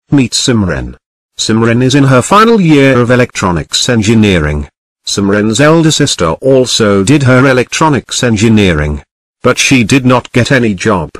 Meet Simran. Simran is in her final year of electronics engineering. Simran's elder sister also did her electronics engineering. But she did not get any job.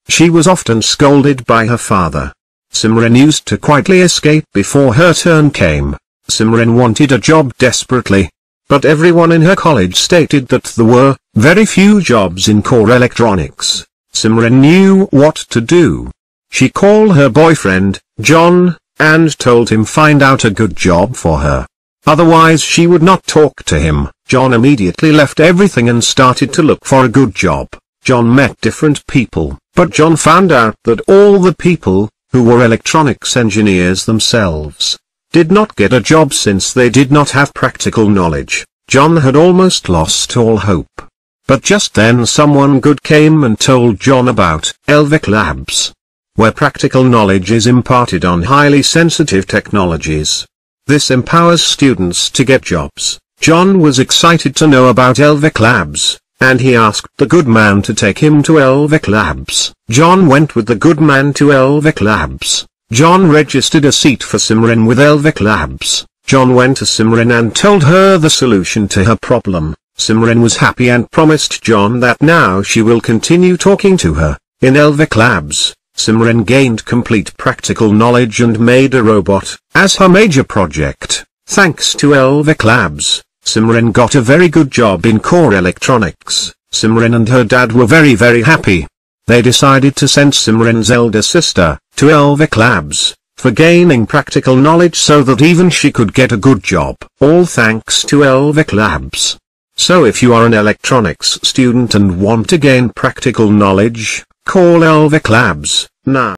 She was often scolded by her father. Simran used to quietly escape before her turn came. Simran wanted a job desperately. But everyone in her college stated that there were very few jobs in core electronics. Simran knew what to do. She called her boyfriend, John, and told him find out a good job for her. Otherwise she would not talk to him. John immediately left everything and started to look for a good job. John met different people, but John found out that all the people, who were electronics engineers themselves, did not get a job since they did not have practical knowledge. John had almost lost all hope. But just then someone good came and told John about Elvik Labs, where practical knowledge is imparted on highly sensitive technologies. This empowers students to get jobs. John was excited to know about Elvik Labs, and he asked the good man to take him to Elvik Labs. John went with the good man to Elvik Labs. John registered a seat for Simran with Elvik Labs. John went to Simran and told her the solution to her problem. Simran was happy and promised John that now she will continue talking to her. In Elvik Labs, Simran gained complete practical knowledge and made a robot as her major project. Thanks to Elvik Labs, Simran got a very good job in core electronics. Simran and her dad were very happy. They decided to send Simran's elder sister to Elvik Labs for gaining practical knowledge so that even she could get a good job. All thanks to Elvik Labs. So if you are an electronics student and want to gain practical knowledge, call Elvik Labs now.